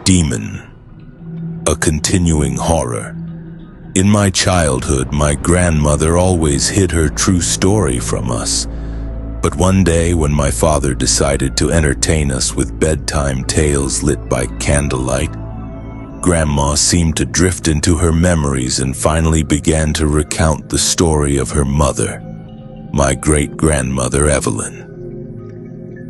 demon, a continuing horror. In my childhood, my grandmother always hid her true story from us. But one day when my father decided to entertain us with bedtime tales lit by candlelight, Grandma seemed to drift into her memories and finally began to recount the story of her mother, my great-grandmother Evelyn.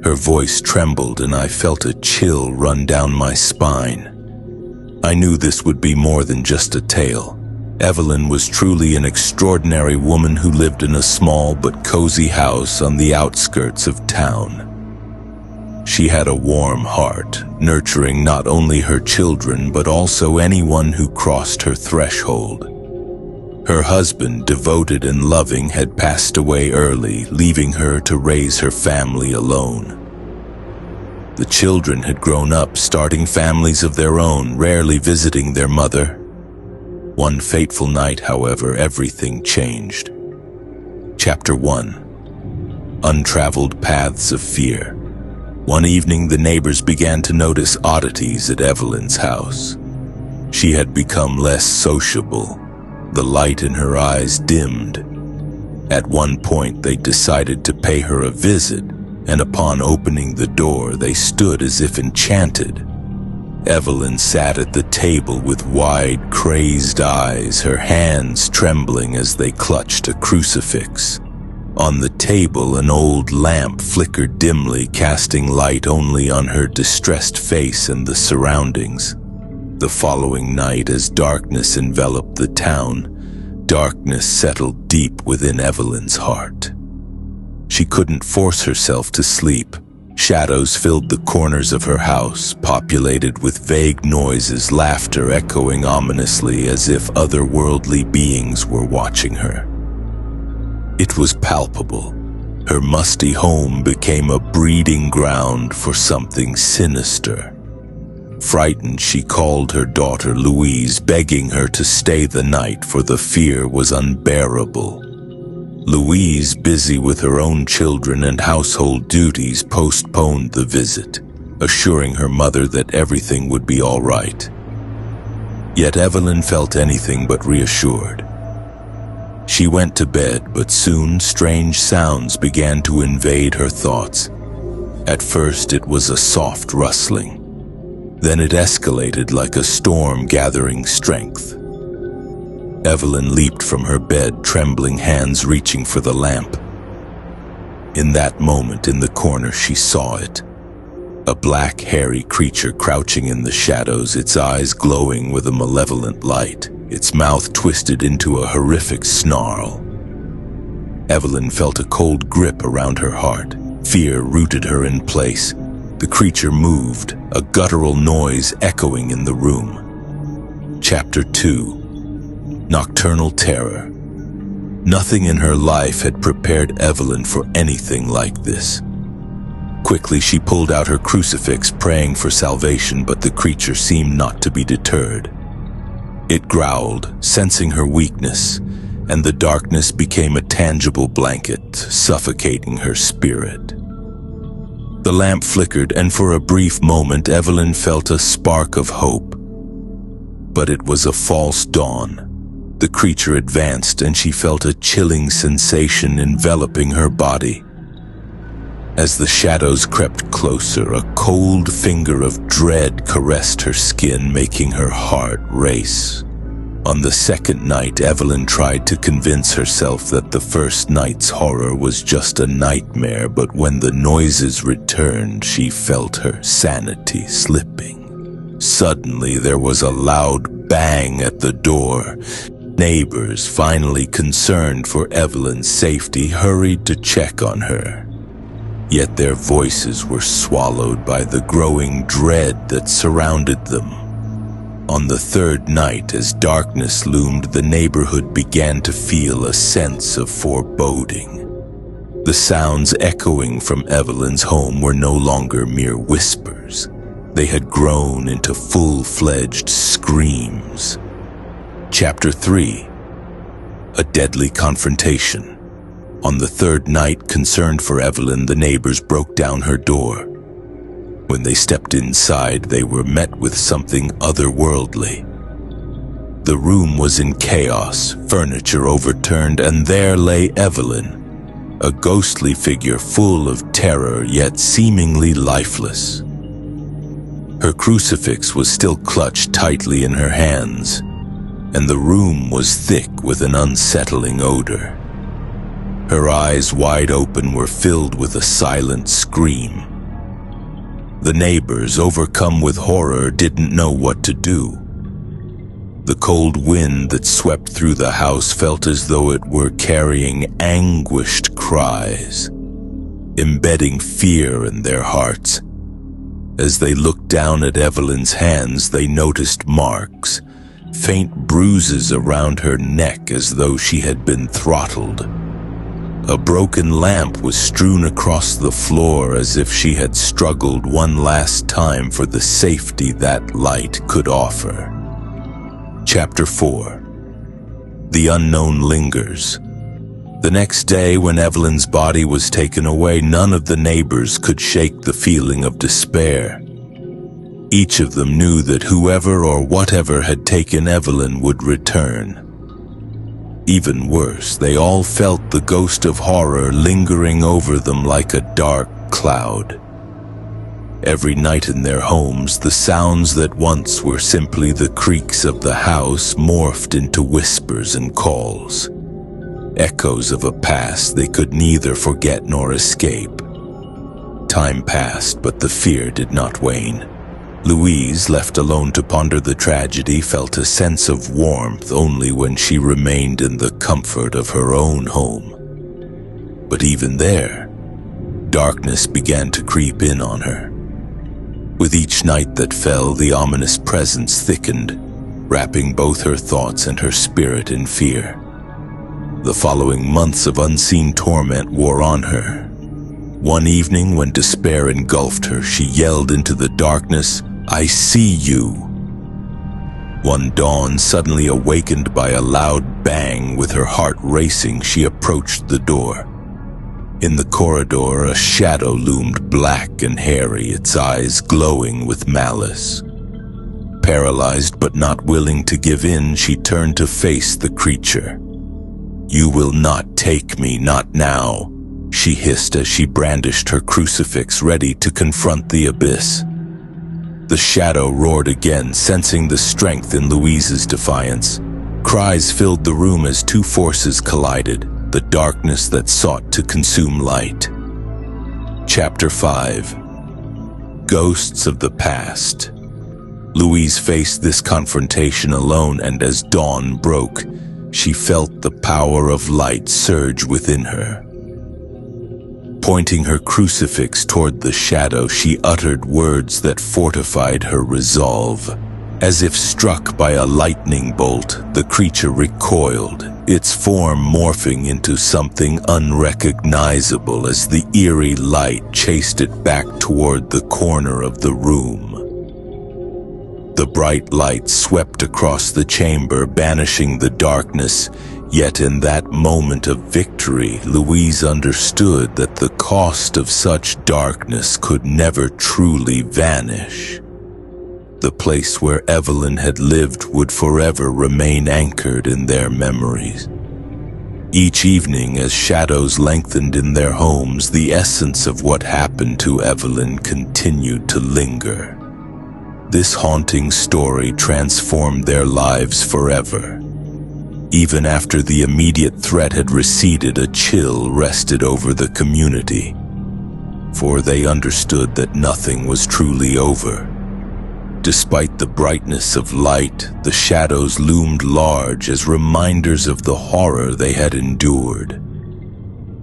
Her voice trembled and I felt a chill run down my spine. I knew this would be more than just a tale. Evelyn was truly an extraordinary woman who lived in a small but cozy house on the outskirts of town. She had a warm heart, nurturing not only her children but also anyone who crossed her threshold. Her husband, devoted and loving, had passed away early, leaving her to raise her family alone. The children had grown up, starting families of their own, rarely visiting their mother. One fateful night, however, everything changed. Chapter 1. Untraveled Paths of Fear. One evening, the neighbors began to notice oddities at Evelyn's house. She had become less sociable. The light in her eyes dimmed. At one point, they decided to pay her a visit, and upon opening the door, they stood as if enchanted. Evelyn sat at the table with wide, crazed eyes, her hands trembling as they clutched a crucifix. On the table, an old lamp flickered dimly, casting light only on her distressed face and the surroundings. The following night, as darkness enveloped the town, darkness settled deep within Evelyn's heart. She couldn't force herself to sleep. Shadows filled the corners of her house, populated with vague noises, laughter echoing ominously as if otherworldly beings were watching her. It was palpable. Her musty home became a breeding ground for something sinister. Frightened, she called her daughter Louise, begging her to stay the night, for the fear was unbearable. Louise, busy with her own children and household duties, postponed the visit, assuring her mother that everything would be all right. Yet Evelyn felt anything but reassured. She went to bed, but soon strange sounds began to invade her thoughts. At first it was a soft rustling. Then it escalated like a storm gathering strength. Evelyn leaped from her bed, trembling hands reaching for the lamp. In that moment, in the corner, she saw it. A black, hairy creature crouching in the shadows, its eyes glowing with a malevolent light, its mouth twisted into a horrific snarl. Evelyn felt a cold grip around her heart. Fear rooted her in place. The creature moved, a guttural noise echoing in the room. Chapter 2. Nocturnal Terror. Nothing in her life had prepared Evelyn for anything like this. Quickly, she pulled out her crucifix, praying for salvation, but the creature seemed not to be deterred. It growled, sensing her weakness, and the darkness became a tangible blanket, suffocating her spirit. The lamp flickered, and for a brief moment, Evelyn felt a spark of hope. But it was a false dawn. The creature advanced, and she felt a chilling sensation enveloping her body. As the shadows crept closer, a cold finger of dread caressed her skin, making her heart race. On the second night, Evelyn tried to convince herself that the first night's horror was just a nightmare, but when the noises returned, she felt her sanity slipping. Suddenly, there was a loud bang at the door. Neighbors, finally concerned for Evelyn's safety, hurried to check on her. Yet their voices were swallowed by the growing dread that surrounded them. On the third night, as darkness loomed, the neighborhood began to feel a sense of foreboding. The sounds echoing from Evelyn's home were no longer mere whispers. They had grown into full-fledged screams. Chapter 3. A Deadly Confrontation. On the third night, concerned for Evelyn, the neighbors broke down her door. When they stepped inside, they were met with something otherworldly. The room was in chaos, furniture overturned, and there lay Evelyn, a ghostly figure full of terror yet seemingly lifeless. Her crucifix was still clutched tightly in her hands, and the room was thick with an unsettling odor. Her eyes, wide open, were filled with a silent scream. The neighbors, overcome with horror, didn't know what to do. The cold wind that swept through the house felt as though it were carrying anguished cries, embedding fear in their hearts. As they looked down at Evelyn's hands, they noticed marks, faint bruises around her neck as though she had been throttled. A broken lamp was strewn across the floor as if she had struggled one last time for the safety that light could offer. Chapter 4. The Unknown Lingers. The next day, when Evelyn's body was taken away, none of the neighbors could shake the feeling of despair. Each of them knew that whoever or whatever had taken Evelyn would return. Even worse, they all felt the ghost of horror lingering over them like a dark cloud. Every night in their homes, the sounds that once were simply the creaks of the house morphed into whispers and calls, echoes of a past they could neither forget nor escape. Time passed, but the fear did not wane. Louise, left alone to ponder the tragedy, felt a sense of warmth only when she remained in the comfort of her own home. But even there, darkness began to creep in on her. With each night that fell, the ominous presence thickened, wrapping both her thoughts and her spirit in fear. The following months of unseen torment wore on her. One evening, when despair engulfed her, she yelled into the darkness, "I see you." One dawn, suddenly awakened by a loud bang, with her heart racing, she approached the door. In the corridor, a shadow loomed black and hairy, its eyes glowing with malice. Paralyzed but not willing to give in, she turned to face the creature. "You will not take me, not now," she hissed as she brandished her crucifix, ready to confront the abyss. The shadow roared again, sensing the strength in Louise's defiance. Cries filled the room as two forces collided, the darkness that sought to consume light. Chapter 5. Ghosts of the Past. Louise faced this confrontation alone, and as dawn broke, she felt the power of light surge within her. Pointing her crucifix toward the shadow, she uttered words that fortified her resolve. As if struck by a lightning bolt, the creature recoiled, its form morphing into something unrecognizable as the eerie light chased it back toward the corner of the room. The bright light swept across the chamber, banishing the darkness. Yet in that moment of victory, Louise understood that the cost of such darkness could never truly vanish. The place where Evelyn had lived would forever remain anchored in their memories. Each evening, as shadows lengthened in their homes, the essence of what happened to Evelyn continued to linger. This haunting story transformed their lives forever. Even after the immediate threat had receded, a chill rested over the community, for they understood that nothing was truly over. Despite the brightness of light, the shadows loomed large as reminders of the horror they had endured.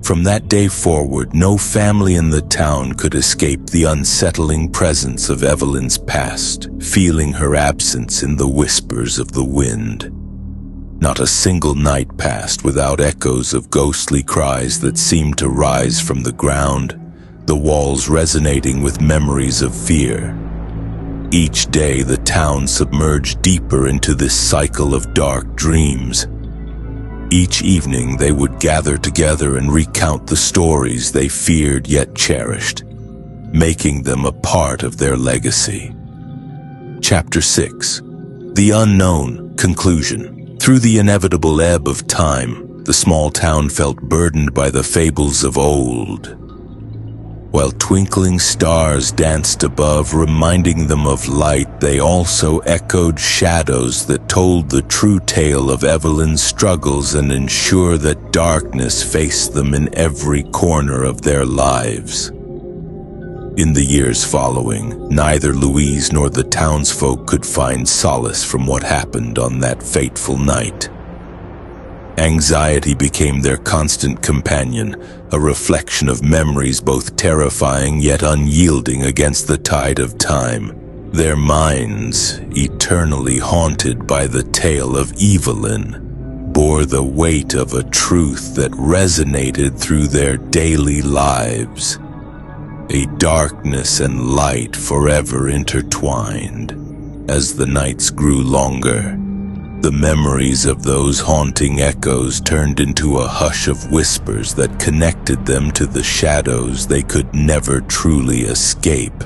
From that day forward, no family in the town could escape the unsettling presence of Evelyn's past, feeling her absence in the whispers of the wind. Not a single night passed without echoes of ghostly cries that seemed to rise from the ground, the walls resonating with memories of fear. Each day, the town submerged deeper into this cycle of dark dreams. Each evening, they would gather together and recount the stories they feared yet cherished. making them a part of their legacy. Chapter 6. The Unknown Conclusion. Through the inevitable ebb of time, the small town felt burdened by the fables of old. While twinkling stars danced above, reminding them of light, they also echoed shadows that told the true tale of Evelyn's struggles and ensured that darkness faced them in every corner of their lives. In the years following, neither Louise nor the townsfolk could find solace from what happened on that fateful night. Anxiety became their constant companion, a reflection of memories both terrifying yet unyielding against the tide of time. Their minds, eternally haunted by the tale of Evelyn, bore the weight of a truth that resonated through their daily lives. A darkness and light forever intertwined. As the nights grew longer, the memories of those haunting echoes turned into a hush of whispers that connected them to the shadows they could never truly escape.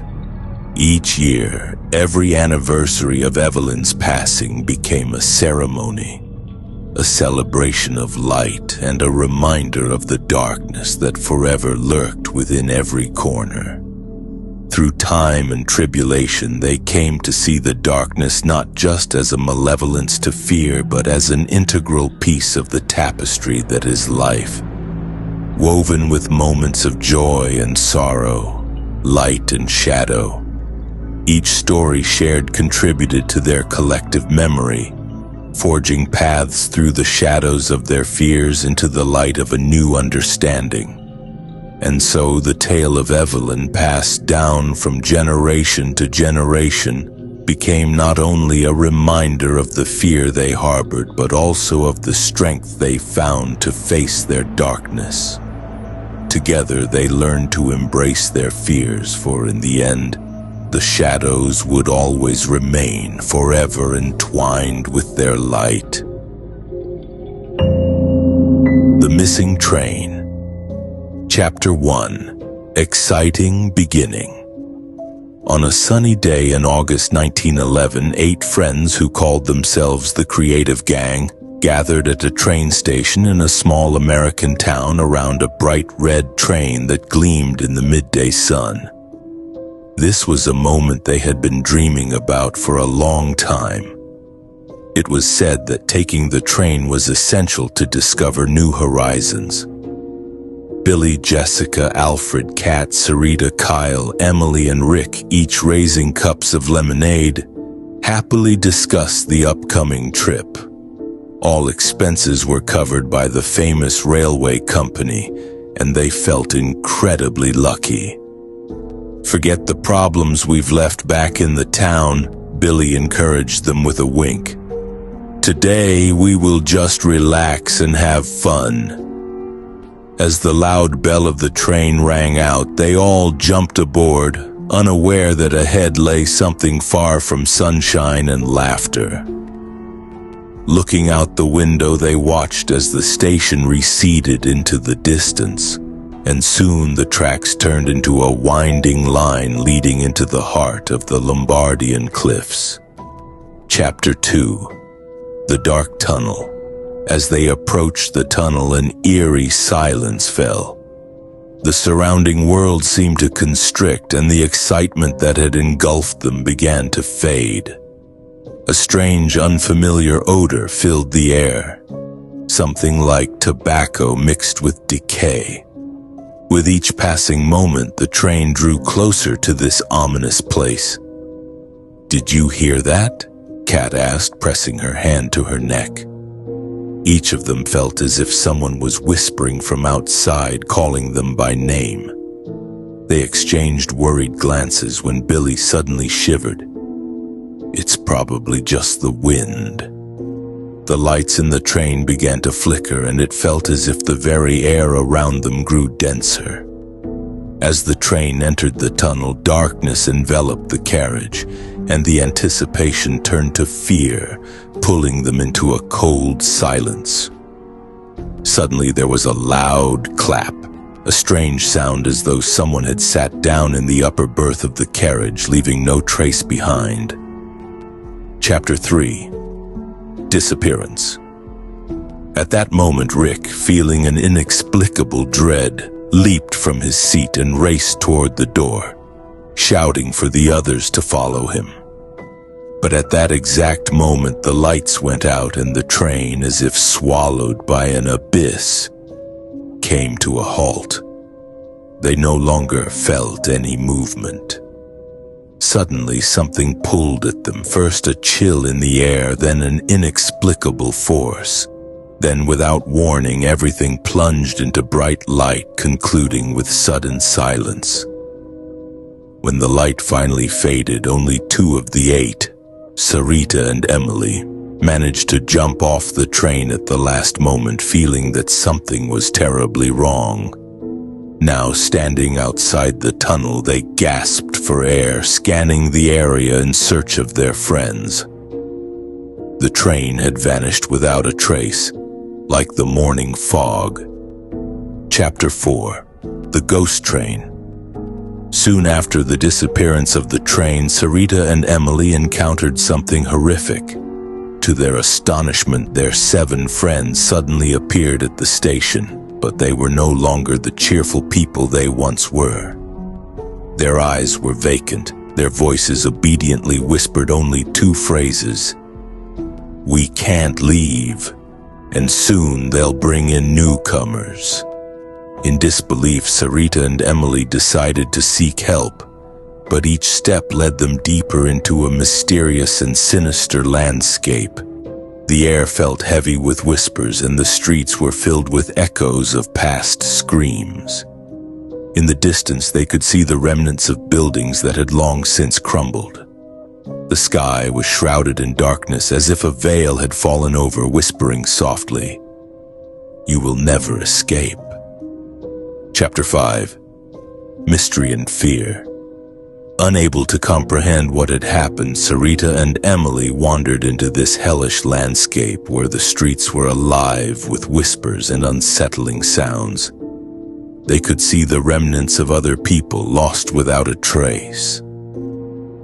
Each year, every anniversary of Evelyn's passing became a ceremony, a celebration of light and a reminder of the darkness that forever lurked within every corner. Through time and tribulation, they came to see the darkness not just as a malevolence to fear, but as an integral piece of the tapestry that is life, woven with moments of joy and sorrow, light and shadow. Each story shared contributed to their collective memory, forging paths through the shadows of their fears into the light of a new understanding. And so the tale of Evelyn, passed down from generation to generation, became not only a reminder of the fear they harbored, but also of the strength they found to face their darkness. Together they learned to embrace their fears, for in the end, the shadows would always remain forever entwined with their light. The Missing Train. Chapter 1. Exciting Beginning. On a sunny day in August 1911, 8 friends who called themselves the Creative Gang gathered at a train station in a small American town around a bright red train that gleamed in the midday sun. This was a moment they had been dreaming about for a long time. It was said that taking the train was essential to discover new horizons. Billy, Jessica, Alfred, Kat, Sarita, Kyle, Emily, and Rick, each raising cups of lemonade, happily discussed the upcoming trip. All expenses were covered by the famous railway company, and they felt incredibly lucky. "Forget the problems we've left back in the town," Billy encouraged them with a wink. "Today we will just relax and have fun." As the loud bell of the train rang out, they all jumped aboard, unaware that ahead lay something far from sunshine and laughter. Looking out the window, they watched as the station receded into the distance, and soon the tracks turned into a winding line leading into the heart of the Lombardian cliffs. Chapter 2. The Dark Tunnel. As they approached the tunnel, an eerie silence fell. The surrounding world seemed to constrict, and the excitement that had engulfed them began to fade. A strange, unfamiliar odor filled the air, something like tobacco mixed with decay. With each passing moment, the train drew closer to this ominous place. "Did you hear that?" Kat asked, pressing her hand to her neck. Each of them felt as if someone was whispering from outside, calling them by name. They exchanged worried glances when Billy suddenly shivered. "It's probably just the wind." The lights in the train began to flicker, and it felt as if the very air around them grew denser. As the train entered the tunnel, darkness enveloped the carriage, and the anticipation turned to fear, pulling them into a cold silence. Suddenly there was a loud clap, a strange sound as though someone had sat down in the upper berth of the carriage, leaving no trace behind. Chapter 3. Disappearance. At that moment, Rick, feeling an inexplicable dread, leaped from his seat and raced toward the door, shouting for the others to follow him. But at that exact moment, the lights went out and the train, as if swallowed by an abyss, came to a halt. They no longer felt any movement. Suddenly, something pulled at them, first a chill in the air, then an inexplicable force. Then, without warning, everything plunged into bright light, concluding with sudden silence. When the light finally faded, only 2 of the 8, Sarita and Emily, managed to jump off the train at the last moment, feeling that something was terribly wrong. Now, standing outside the tunnel, they gasped for air, scanning the area in search of their friends. The train had vanished without a trace, like the morning fog. Chapter 4. The Ghost Train. Soon after the disappearance of the train, Sarita and Emily encountered something horrific. To their astonishment, their 7 friends suddenly appeared at the station, but they were no longer the cheerful people they once were. Their eyes were vacant, their voices obediently whispered only 2 phrases: "We can't leave, and soon they'll bring in newcomers." In disbelief, Sarita and Emily decided to seek help, but each step led them deeper into a mysterious and sinister landscape. The air felt heavy with whispers, and the streets were filled with echoes of past screams. In the distance, they could see the remnants of buildings that had long since crumbled. The sky was shrouded in darkness, as if a veil had fallen over, whispering softly, "You will never escape." Chapter 5. Mystery and Fear. Unable to comprehend what had happened, Sarita and Emily wandered into this hellish landscape where the streets were alive with whispers and unsettling sounds. They could see the remnants of other people lost without a trace.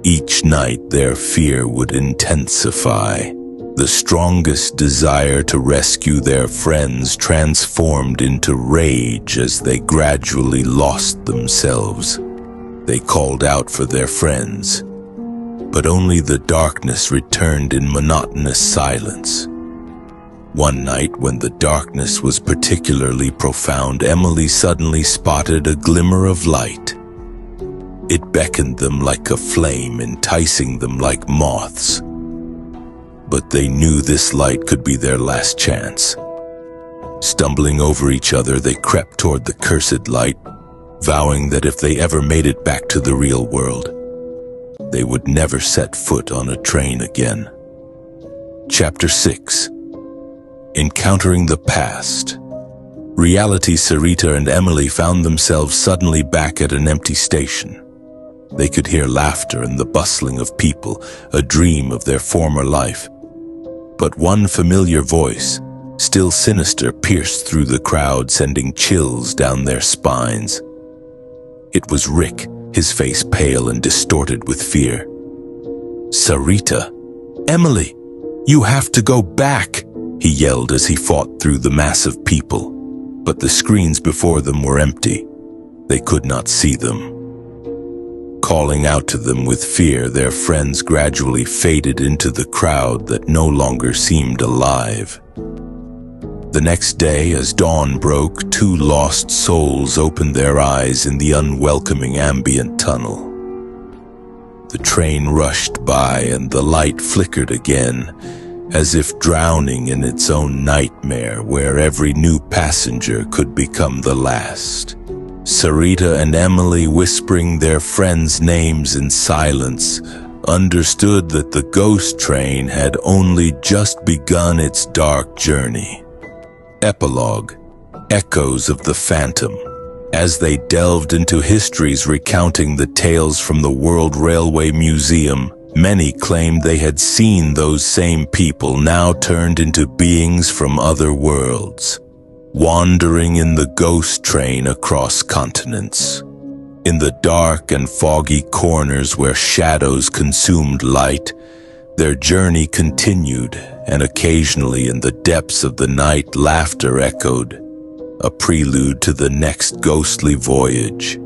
Each night, their fear would intensify. The strongest desire to rescue their friends transformed into rage as they gradually lost themselves. They called out for their friends, but only the darkness returned in monotonous silence. One night, when the darkness was particularly profound, Emily suddenly spotted a glimmer of light. It beckoned them like a flame, enticing them like moths. But they knew this light could be their last chance. Stumbling over each other, they crept toward the cursed light, vowing that if they ever made it back to the real world, they would never set foot on a train again. Chapter 6. Encountering the Past. Reality. Sarita and Emily found themselves suddenly back at an empty station. They could hear laughter and the bustling of people, a dream of their former life. But one familiar voice, still sinister, pierced through the crowd, sending chills down their spines. It was Rick, his face pale and distorted with fear. "Sarita, Emily, you have to go back," he yelled as he fought through the mass of people. But the screens before them were empty. They could not see them. Calling out to them with fear, their friends gradually faded into the crowd that no longer seemed alive. The next day, as dawn broke, 2 lost souls opened their eyes in the unwelcoming ambient tunnel. The train rushed by and the light flickered again, as if drowning in its own nightmare where every new passenger could become the last. Sarita and Emily, whispering their friends' names in silence, understood that the ghost train had only just begun its dark journey. Epilogue. Echoes of the Phantom. As they delved into histories recounting the tales from the World Railway Museum, many claimed they had seen those same people now turned into beings from other worlds. wandering in the ghost train across continents. In the dark and foggy corners where shadows consumed light, their journey continued, and occasionally in the depths of the night laughter echoed, a prelude to the next ghostly voyage.